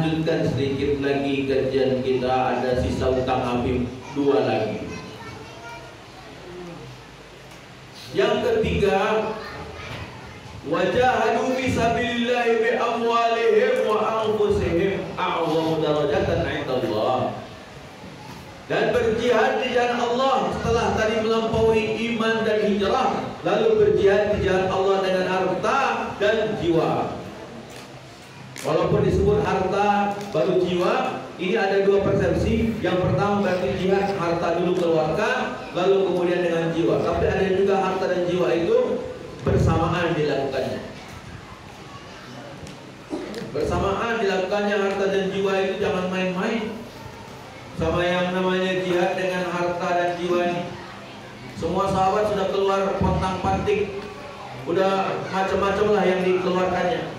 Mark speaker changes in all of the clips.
Speaker 1: melanjutkan sedikit lagi kajian kita, ada sisa utang Habib 2 lagi. Yang ketiga, wajahadu fisabilillahi bi amwalihim wa anfusihim a'zamu darajatan 'inda Allah. Dan berjihad di jalan Allah setelah tadi melampaui iman dan hijrah, lalu berjihad di jalan Allah dengan harta dan jiwa. Walaupun disebut harta baru jiwa, ini ada 2 persepsi. Yang pertama berarti jihad harta dulu keluarkan, lalu kemudian dengan jiwa. Tapi ada juga harta dan jiwa itu bersamaan dilakukannya. Bersamaan dilakukannya harta dan jiwa itu, jangan main-main sama yang namanya jihad dengan harta dan jiwa ini. Semua sahabat sudah keluar pontang-panting, udah macam-macam lah yang dikeluarkannya.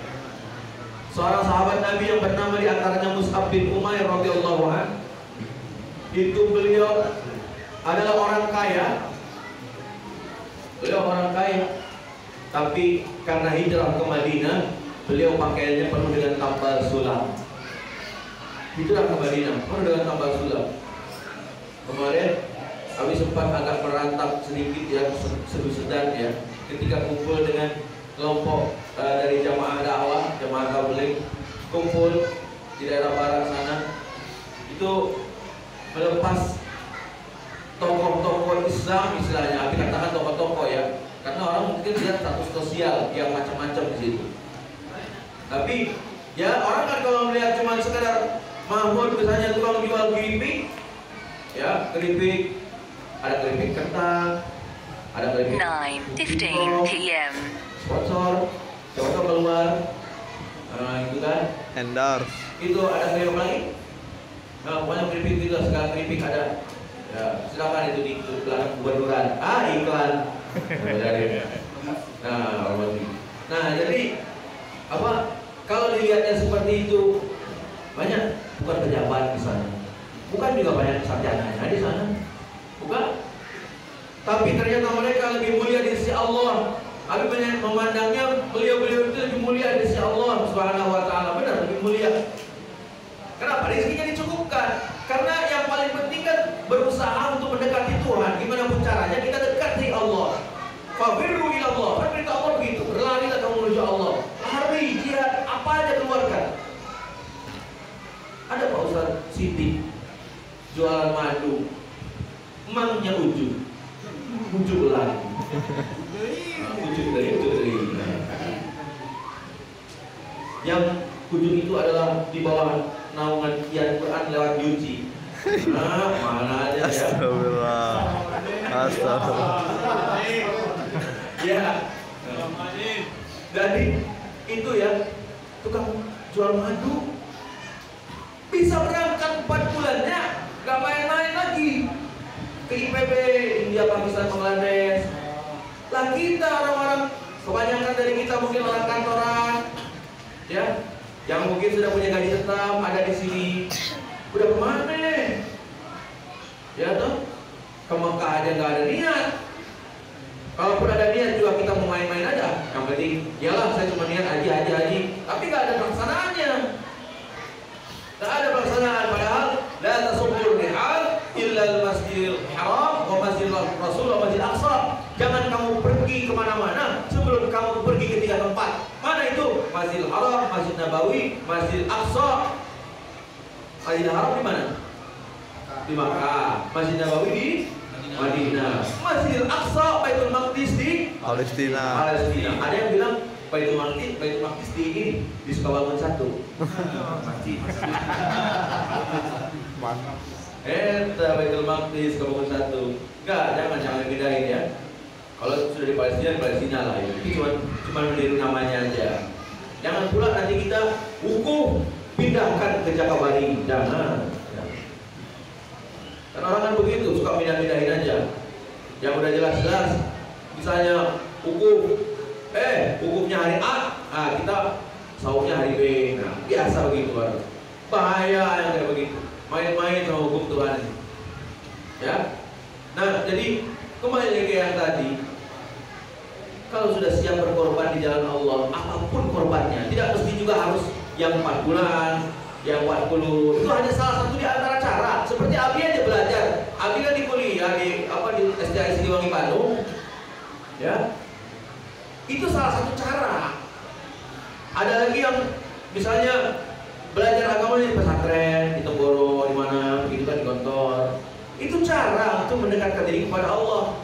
Speaker 1: Seorang sahabat Nabi yang bernama di antaranya Mus'ab bin Umair radhiyallahu anhu, itu beliau adalah orang kaya. Beliau orang kaya, tapi karena hijrah ke Madinah, beliau pakaiannya penuh dengan tambal sulam. Hijrah ke Madinah penuh dengan tambal sulam. Kemarin kami sempat agak merantap sedikit ya, sedu-sedan ya, ketika kumpul dengan kelompok dari jamaah dakwah, jamaah tabligh, kumpul di daerah barat sana. Itu melepas tokoh-tokoh Islam istilahnya, kami katakan tokoh-tokoh ya, karena orang mungkin lihat status sosial yang macam-macam di situ. Tapi ya orang kan kalau melihat cuma sekedar Mahmud misalnya tukang jual keripik, ya keripik, ada keripik kentang, ada keripik
Speaker 2: 9:15 PM.
Speaker 1: Sponsor keluar, itu kan
Speaker 3: endorse.
Speaker 1: itu ada keripik lagi. Nah, pokoknya keripik itu segala keripik ada. Ya, silakan itu di belakang gubernuran. Iklan. Nah, jadi apa? Kalau dilihatnya seperti itu, banyak bukan pejabat di sana, bukan juga banyak sarjananya di sana, bukan. Tapi ternyata mereka lebih mulia di sisi Allah. Kami banyak memandangnya beliau-beliau itu lebih mulia di sisi Allah Subhanahu wa taala. Benar, lebih mulia. Kenapa? Rezekinya dicukupkan. Karena yang paling penting kan berusaha untuk mendekati Tuhan. Gimana pun caranya kita dekati Allah. Fafirru ila Allah. Kan perintah Allah begitu. Berlarilah kamu menuju Allah. Lari, jihad, apa aja keluarkan. Ada Pak Ustaz Siti jualan madu, emangnya ujung lagi. Ujung dari. Yang ujung itu adalah di bawah naungan Kian Quran lewat Yuji. Mana aja ya.
Speaker 3: Astagfirullah.
Speaker 1: Ya. Jadi itu ya, tukang jual madu bisa berangkat 4 bulannya, gak main-main lagi ke IPB, India, Pakistan, Bangladesh. Lah kita orang-orang, kebanyakan dari kita mungkin orang kantoran, ya, yang mungkin sudah punya gaji tetap ada di sini, udah kemana? Ya toh, ke Mekah aja nggak ada niat. Kalaupun ada niat juga kita mau main-main aja. Yang penting, yalah saya cuma niat haji, tapi nggak ada pelaksanaannya. Tak ada pelaksanaan, padahal la tasubur rihal illa al-masjidil haram wa masjidil rasul wa masjidil aqsa. Jangan kamu pergi kemana-mana sebelum kamu pergi ke 3 tempat. Mana itu? Masjidil Haram, Masjid Nabawi, Masjidil Aqsa. Masjidil Haram di mana? Di Makkah. Masjid Nabawi di Madinah. Masjidil Aqsa, Baitul Maqdis di
Speaker 3: Palestina.
Speaker 1: Ada yang bilang Baitul Maqdis di ini, di Sukabangun 1. Masjid. Baitul Maqdis Sukabangun 1. Enggak, jangan bedain ya. Kalau sudah di Palestina lah ya. Itu cuma meniru namanya aja. Jangan pula nanti kita pindahkan ke Jakabari. Jangan. Karena orang kan begitu, suka pindah-pindahin aja. Yang udah jelas-jelas, misalnya hukumnya hari A, kita sahurnya hari B. Nah, biasa begitu kan. Bahaya yang kayak begitu. Main-main sama hukum Tuhan. Ya. Nah, jadi kembali lagi yang tadi, kalau sudah siap berkorban di jalan Allah, apapun korbannya, tidak mesti juga harus yang 4 bulan, yang 40 itu hanya salah satu di antara cara. Seperti Abi aja belajar. Abi kan di kuliah di SDIC di Wangi Bandung, ya. Itu salah satu cara. Ada lagi yang misalnya belajar agama di pesantren, di Tenggoro, di mana, gitu kan, di kantor. Itu cara untuk mendekatkan diri kepada Allah.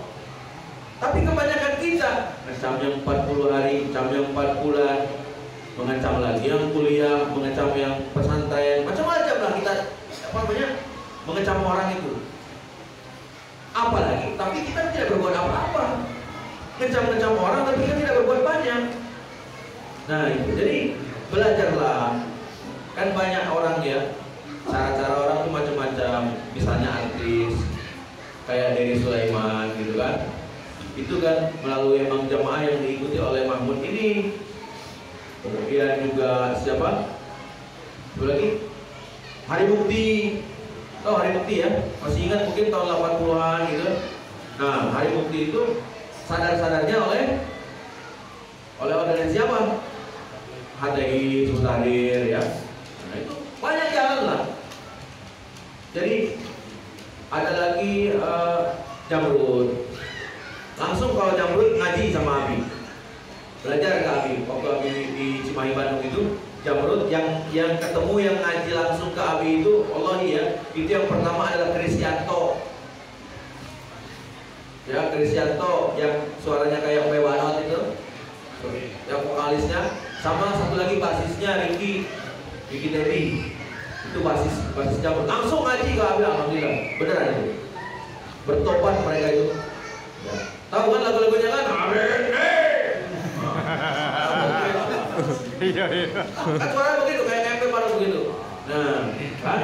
Speaker 1: Tapi kebanyakan kita ngecam yang 40 hari, ngecam yang 4 bulan, mengancam lagi yang kuliah, mengecam yang pesantren, macam-macam lah kita mengecam orang itu. Apalagi, tapi kita tidak berbuat apa-apa. Ngecam-ngecam orang tapi kita tidak berbuat banyak. Nah itu, jadi belajarlah. Kan banyak orang ya, cara-cara orang itu macam-macam. Misalnya artis kayak Dery Sulaiman gitu kan, itu kan melalui emang jamaah yang diikuti oleh Mahmud ini. Kemudian juga siapa? Satu lagi Hari Bukti. Oh, Hari Bukti ya, masih ingat mungkin tahun 80-an gitu. Nah, Hari Bukti itu sadar-sadarnya oleh organisasi siapa? HTI, Sutahdir ya. Nah, itu banyak jalan lah. Jadi ada lagi Jamrud. Langsung kalau Jamrud ngaji sama Abi, belajar ke Abi. Waktu Abi di Cimahi Bandung itu, Jamrud yang ketemu yang ngaji langsung ke Abi itu, Allah ya, itu yang pertama adalah Krisyanto. Ya, Krisyanto yang suaranya kayak Ome Banot itu, yang vokalisnya, sama satu lagi basisnya Ricky Dedi. Itu basis Jamrud. Langsung ngaji ke Abi, alhamdulillah. Beneran itu. Bertobat mereka itu. Ya. Tahu kan lagu-lagunya kan?
Speaker 4: Iya.
Speaker 1: Kan suara begitu, kayak MP baru begitu. Nah, kan?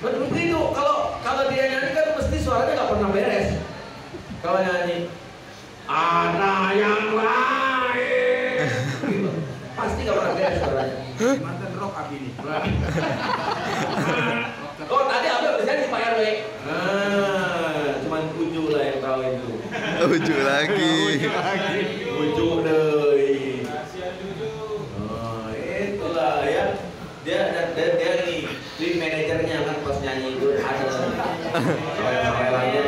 Speaker 1: Begitu. Kalau dia nyanyi kan mesti suaranya nggak pernah beres. Kalau nyanyi, ada yang lain, gitu. Pasti nggak pernah beres suaranya.
Speaker 4: Mantan rock Abi ini.
Speaker 1: Oh tadi Abi habis nyanyi Pak RW. Cuman Uju lah yang tahu itu.
Speaker 3: Uju lagi.
Speaker 1: Uju deh. Itulah ya. Dia nih tim manajernya kan pas nyanyi itu ada. Sampai ada.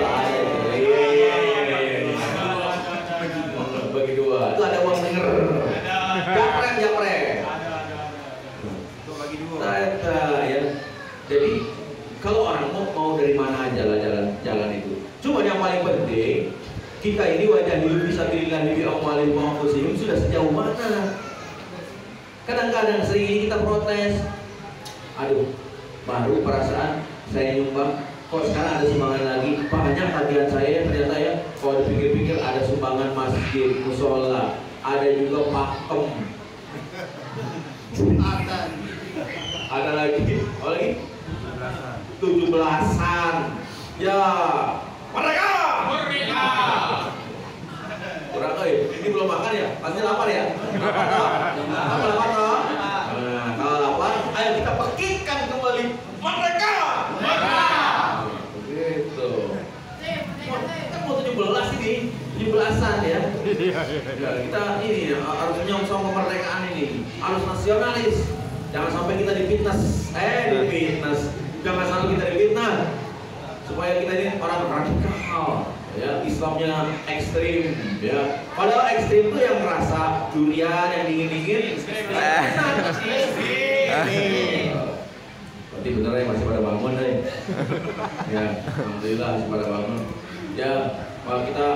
Speaker 1: Bagi dua. Itu ada uang denger. Japret.
Speaker 4: Untuk bagi dua.
Speaker 1: Ya. Jadi kalau orang mau dari mana aja lah jalan itu. Cuma yang paling penting kita ini wajah hidup bisa pilihan diri awalin maupun sudah sejauh mana. Kadang-kadang sering ini kita protes. Aduh, baru perasaan saya nyumbang, kok sekarang ada sumbangan lagi. Banyak tagihan saya ternyata ya. Kalau dipikir-pikir ada sumbangan masjid, musola, ada juga pakem. Ada lagi, apa lagi? 17-an. Ya, mereka. Kurang ini belum makan ya? Pasti lapar ya? Lapar toh? Nah, kalau lapar, ayo kita pekikan kembali mereka. Begitu. Kan mau 17 ini, 17-an ya. Kita ini harus nyongsong kemerdekaan ini, harus nasionalis. Jangan sampai kita difitnah, jangan sampai kita difitnah supaya kita ini orang radikal, ya Islamnya ekstrim, ya. Padahal ekstrim itu yang merasa durian, yang dingin-dingin. Berarti bener ya masih pada bangun deh. Ya, alhamdulillah masih pada bangun. Ya, kita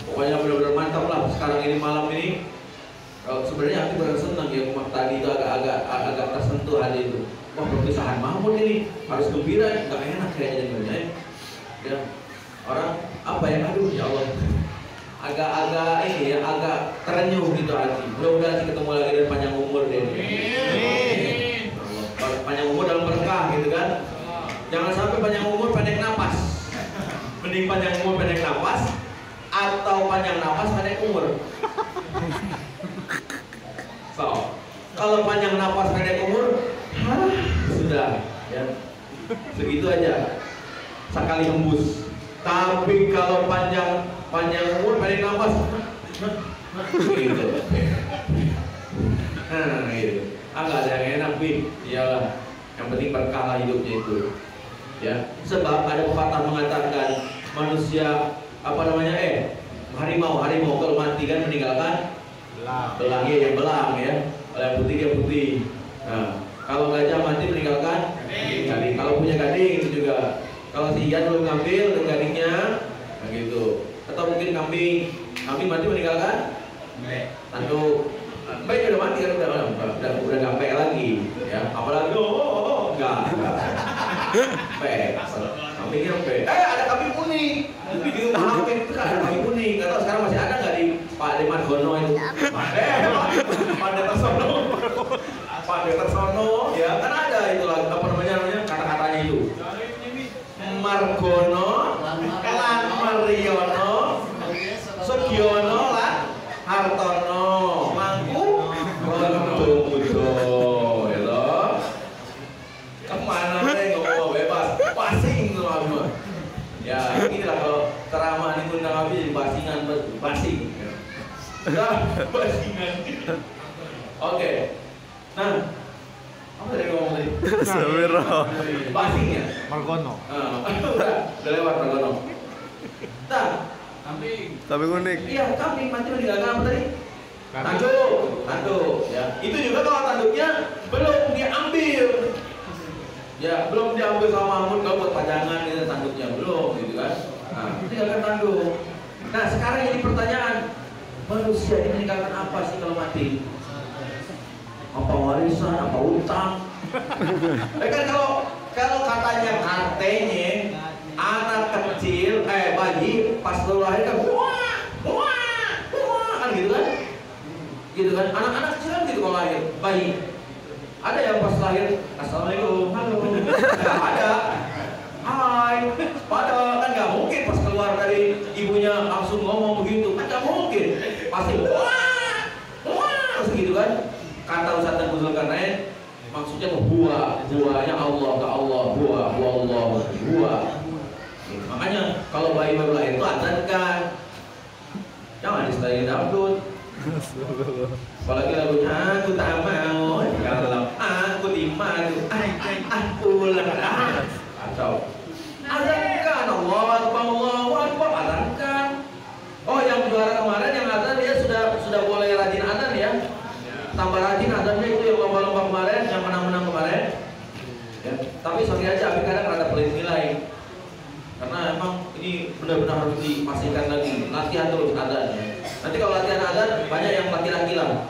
Speaker 1: pokoknya benar-benar mantap lah sekarang ini malam ini. Sebenarnya aku benar senang ya, tadi itu agak tersentuh hati itu. Wah, perpisahan Mahmud ini harus gembira, nggak enak kayaknya dengarnya. Ya, orang apa ya? Aduh, ya Allah, agak ini ya, agak terenyuh gitu hati. Mudah-mudahan sih ketemu lagi dan panjang umur deh. Panjang umur dalam berkah gitu kan. Jangan sampai panjang umur pendek napas. Mending panjang umur pendek napas atau panjang napas pendek umur. So, kalau panjang napas pendek umur, sudah ya segitu aja sekali hembus. Tapi kalau panjang umur pendek napas, gitu. Gitu. Agak ada yang enak Bin, iyalah. Yang penting berkah lah hidupnya itu. Ya, sebab ada pepatah mengatakan manusia harimau kalau mati kan meninggalkan belang ya, yang belang ya. Kalau yang putih dia putih. Nah, kalau gajah mati meninggalkan gading. Kalau punya gading itu juga. Kalau si Ian belum ngambil gadingnya, nah gitu. Atau mungkin kambing mati meninggalkan tanduk. Baik udah mati kan udah nggak pek lagi ya. Apalagi enggak. Pek. Kambingnya pek. Ada kambing kuning. Di rumah itu kan ada kambing kuning. Nggak tahu sekarang masih ada nggak di Pak Deman Gono itu? Pak Detersono. Pak Detersono ya kan ada itu lah namanya kata-katanya itu. Margono, Lan Mariono, Sugiono lan Hartono, Mangku, Budo, ya loh. Kemana nih ngomong bebas, basing semua. Ya inilah kalau ceramah ini undang habis jadi basingan, basing. Ya, basingan. Oke. Nah, apa tadi ngomong tadi?
Speaker 3: Astagfirullah.
Speaker 1: Basing ya?
Speaker 4: Margono.
Speaker 1: Udah lewat Margono. Nah,
Speaker 3: Tapi unik.
Speaker 1: iya kambing mati meninggalkan apa tadi? Tanduk, ya. Itu juga kalau tanduknya belum diambil. Ya, belum diambil sama Mahmud kalau buat pajangan gitu tanduknya belum gitu kan. Nah, tinggalkan tanduk. Nah, sekarang jadi pertanyaan, manusia ini meninggalkan apa sih kalau mati? Apa warisan, apa utang? Kan kalau katanya anak kecil bayi pas baru lahir kan wah kan gitu kan anak-anak kecil kan gitu kalau lahir bayi ada yang pas lahir assalamualaikum halo nggak ada hai padahal kan nggak mungkin pas keluar dari ibunya langsung ngomong begitu kan nggak mungkin pasti wah gitu kan kata Ustaz Tengku Zulkarnain maksudnya buahnya Allah ke Allah buah Allah. Makanya kalau bayi baru lahir itu azankan, jangan disetelin dangdut. Apalagi lagunya aku tak mau, kalau aku dimadu, aku lega. Kacau. Azankan Allah Akbar, azankan. Oh yang juara kemarin yang azan dia sudah boleh rajin azan ya. Tambah rajin azannya itu yang lomba-lomba kemarin, yang menang-menang kemarin. Ya, tapi sorry aja, Abi kadang rada pelit nilai. Karena emang ini benar-benar harus dipastikan lagi, latihan terus azan. Nanti kalau latihan azan banyak yang laki-laki lah.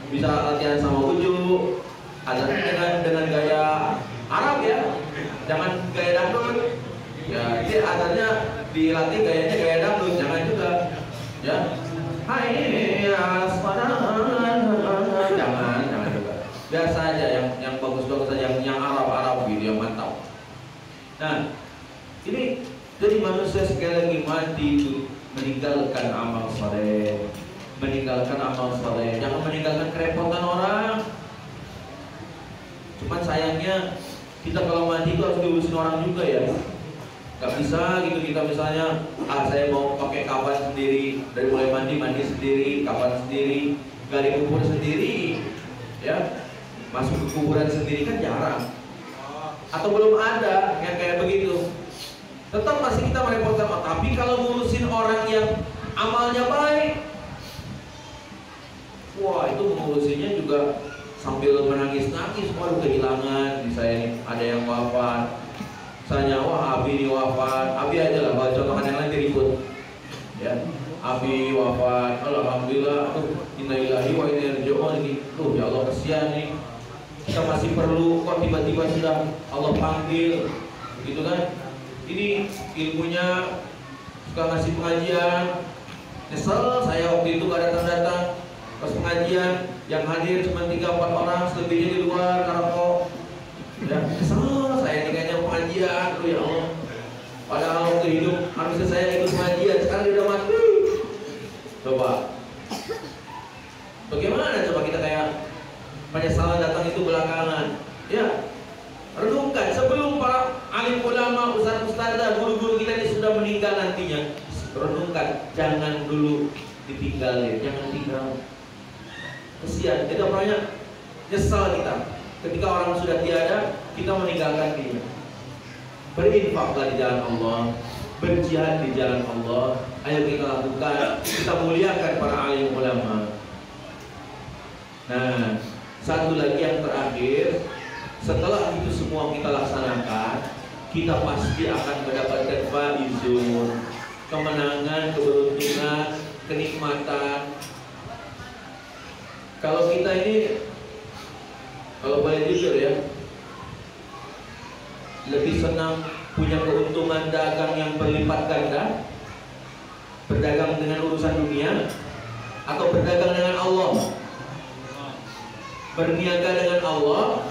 Speaker 1: Bisa latihan sama ujuk, azan dengan gaya Arab ya, jangan gaya dangdut. Ya, jadi azannya dilatih gayanya gaya dangdut, jangan juga. Ya, hai jangan juga. Biasa aja yang bagus-bagus aja, yang Arab gitu, yang mantap. Nah, ini jadi manusia sekali lagi mati itu meninggalkan amal soleh, jangan meninggalkan kerepotan orang. Cuman sayangnya kita kalau mati itu harus diurusin orang juga ya. Gak bisa gitu kita misalnya, saya mau pakai kafan sendiri, dari mulai mandi sendiri, kafan sendiri, gali kubur sendiri, ya masuk ke kuburan sendiri kan jarang. Atau belum ada yang kayak begitu. Tetap masih kita merepotkan, tapi kalau ngurusin orang yang amalnya baik, wah itu mengurusinya juga sambil menangis-nangis, waduh kehilangan, misalnya ada yang wafat, misalnya wah Abi ini wafat, Abi aja lah, contohkan yang lain diribut, ya Abi wafat, alhamdulillah, innalillahi wa inna ilaihi raji'un ini, ya Allah kesian nih, kita masih perlu, kok tiba-tiba sudah Allah panggil, gitu kan? Ini ilmunya suka ngasih pengajian, nyesel saya waktu itu gak datang-datang pas pengajian, yang hadir cuma 3-4 orang, selebihnya di luar karena ya nyesel saya ini kayaknya pengajian, ya Allah. Padahal waktu hidup harusnya saya ikut pengajian, sekarang dia udah mati. Coba, bagaimana coba kita kayak penyesalan datang itu belakangan, ya. Renungkan sebelum para alim ulama, ustaz-ustazah, guru-guru kita ini sudah meninggal nantinya. Renungkan, jangan dulu ditinggalin, jangan tinggal. Kesian, itu namanya nyesal kita. ketika orang sudah tiada, kita meninggalkan dia. Berinfaklah di jalan Allah, berjihad di jalan Allah. Ayo kita lakukan, kita muliakan para alim ulama. Nah, satu lagi yang terakhir, setelah itu semua kita laksanakan, kita pasti akan mendapatkan faizun, kemenangan, keberuntungan, kenikmatan. Kalau kita ini, kalau boleh jujur ya, lebih senang punya keuntungan dagang yang berlipat ganda, berdagang dengan urusan dunia, atau berdagang dengan Allah, berniaga dengan Allah,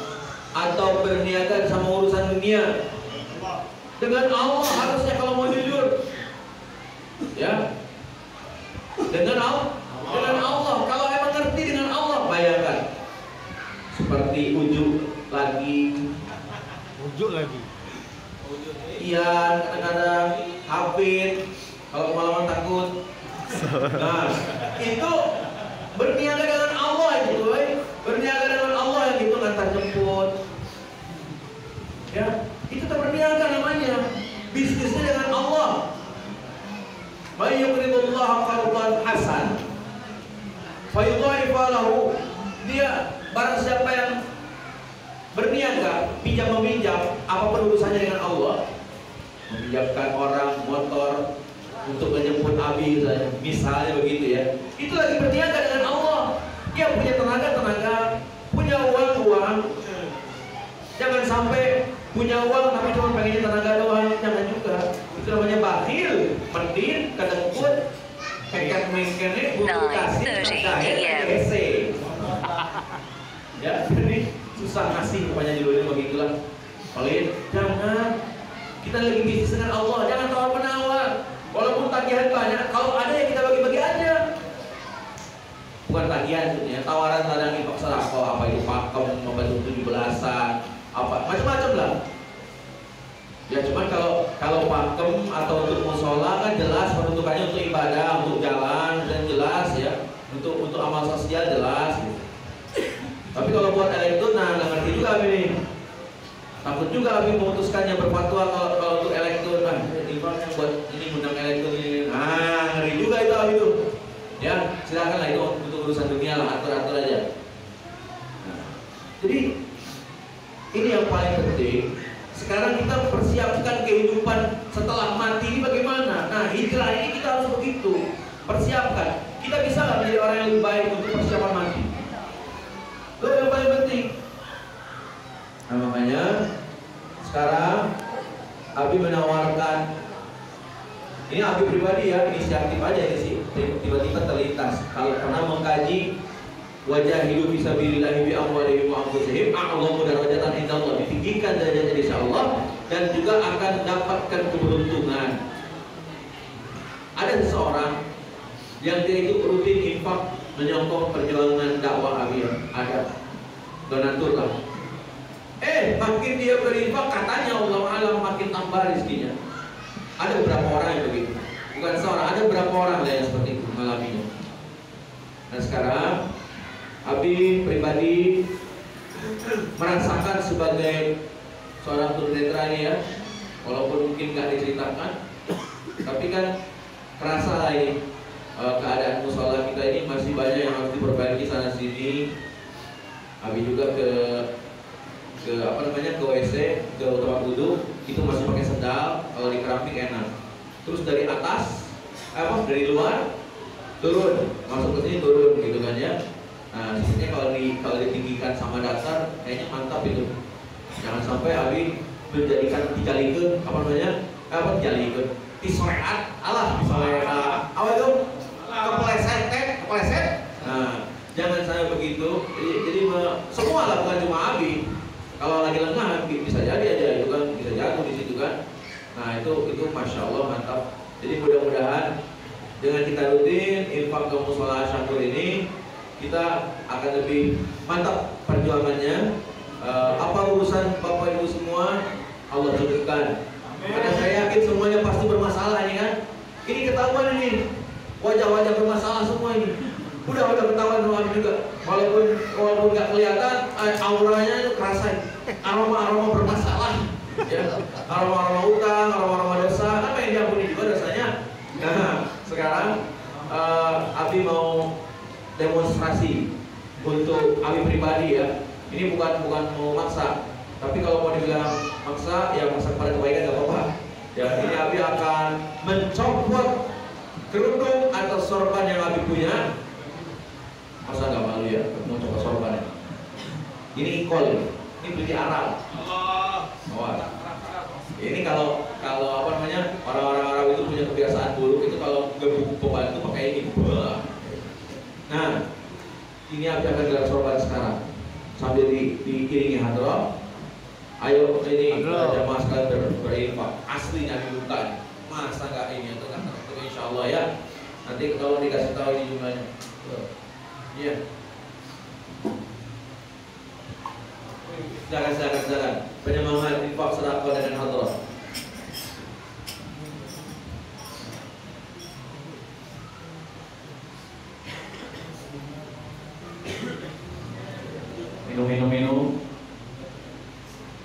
Speaker 1: atau berniaga sama urusan dunia. Dengan Allah harusnya kalau mau jujur, ya, dengan Allah. Kalau emang ngerti dengan Allah, bayangkan seperti ujuk lagi. Iya, kadang-kadang Hafid kalau kemalaman takut. Nah, itu berniaga dengan Allah itu, berniaga dengan Allah yang itu ngantar jemput. Ya, itu berniaga namanya. Bisnisnya dengan Allah. May yuqridullaha qardan hasan fayudha'ifa lahu. Dia barang siapa yang berniaga, pinjam meminjam, apapun urusannya dengan Allah, meminjamkan orang motor untuk menjemput Abi misalnya begitu ya, itu lagi berniaga dengan Allah. Dia punya tenaga, punya uang. Jangan sampai punya uang tapi cuma pengennya tenaga doang, jangan juga. Itu namanya bakhil, medit, kedengkut, keket mengkene, butuh kasih, kasih. Ya, jadi susah ngasih pokoknya judulnya begitulah. Oleh jangan, kita lagi bisnis dengan Allah, jangan tawar menawar. Walaupun tagihan banyak, kalau ada yang kita bagi-bagi aja. Bukan tagihan sebenarnya, tawaran ladang infak sedekah, apa itu pakem, membantu 17-an, apa macam-macam lah. Ya cuman kalau pakem atau untuk musola kan jelas peruntukannya untuk ibadah, untuk jalan dan jelas ya, untuk amal sosial jelas. Gitu. Tapi kalau buat elektron, nah nggak ngerti juga Abi nih. Takut juga Abi memutuskannya berfatwa kalau untuk elektron, nah yang buat ini undang elektron ini, nah ngeri juga itu Abi tuh. Ya silakan lah itu untuk urusan dunia lah, atur-atur aja. Nah, jadi ini yang paling penting. Sekarang kita persiapkan kehidupan setelah mati ini bagaimana? Nah hijrah ini kita harus begitu persiapkan. Kita bisa nggak menjadi orang yang lebih baik untuk persiapan mati? Itu yang paling penting. Nah makanya sekarang Abi menawarkan, ini Abi pribadi ya, inisiatif aja ini sih, tiba-tiba terlintas. Kalau pernah mengkaji wajah hidup fisabilillahi bi amwalihim wa anfusihim, a'lamu darajatan indallah, ditinggikan derajatnya insyaallah dan juga akan dapatkan keberuntungan. Ada seseorang yang dia itu rutin infak menyokong perjuangan dakwah Abi, ada donatur lah. Makin dia berinfak katanya Allah alam makin tambah rezekinya. Ada beberapa orang yang begitu, bukan seorang, ada beberapa orang yang seperti itu mengalaminya. Nah sekarang Abi pribadi merasakan sebagai seorang tunanetra ini ya, walaupun mungkin nggak diceritakan, tapi kan kerasa lah ini keadaan musola kita ini masih banyak yang harus diperbaiki sana sini. Abi juga ke apa namanya, ke WC, ke tempat wudhu itu masih pakai sendal, kalau di keramik enak. Terus dari atas dari luar turun, masuk ke sini turun gitu kan ya. Nah, sebenarnya kalau ditinggikan sama dasar kayaknya mantap itu. Jangan sampai Abi menjadikan dijalikeun apa namanya? Dijalikeun. Disoreat, disoreat. Apa itu? Kepleset. Nah, jangan saya begitu. Jadi semua lah, bukan cuma Abi. Kalau lagi lengah bisa jadi aja itu kan, bisa jatuh di situ kan. Nah, itu Masya Allah mantap. Jadi mudah-mudahan dengan kita rutin infak ke musola Syahkur ini, kita akan lebih mantap perjuangannya. Apa urusan Bapak Ibu semua Allah cukupkan. Karena saya yakin semuanya pasti bermasalah ini kan. Ini ketahuan ini wajah-wajah bermasalah semua ini. Udah ketahuan sama Abi juga. Walaupun nggak kelihatan, auranya itu kerasa. Aroma bermasalah. Ya, aroma utang, aroma dosa. Apa yang diampuni juga dosanya? Nah, sekarang Abi mau demonstrasi untuk Abi pribadi ya. Ini bukan mau maksa. Tapi kalau mau dibilang maksa, ya maksa kepada kebaikan gak apa-apa. Ya, ini Abi akan mencopot kerudung atau sorban yang Abi punya. Masa gak malu ya, mau coba sorban ya? Ini ikol, ini beli di Arab. Ini kalau apa namanya, orang-orang Arab itu punya kebiasaan buruk itu kalau gebuk pembantu pakai ini. Nah, ini Abi akan gelar sorban sekarang sambil diiringi hadroh. Ayo ini jamaah sekalian berinfak. Aslinya dibuka. Masa nggak ini atau nggak tertutup insya Allah ya. Nanti kalau dikasih tahu ini jumlahnya. Iya. Silakan. Penyemangat infak sedekah dengan hadroh.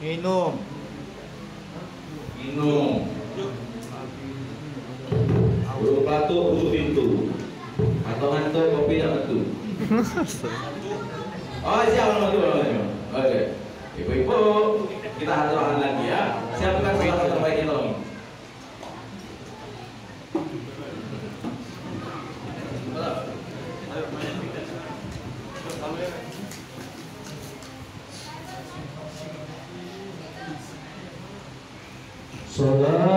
Speaker 1: Minum. Burung pelatuk, butuh pintu. Atau ngantuk, kopi tak ngantuk. Oh siap, oke. Ibu-ibu, kita hadrohan lagi ya. Siapkan salah terbaik kita lagi. Saudara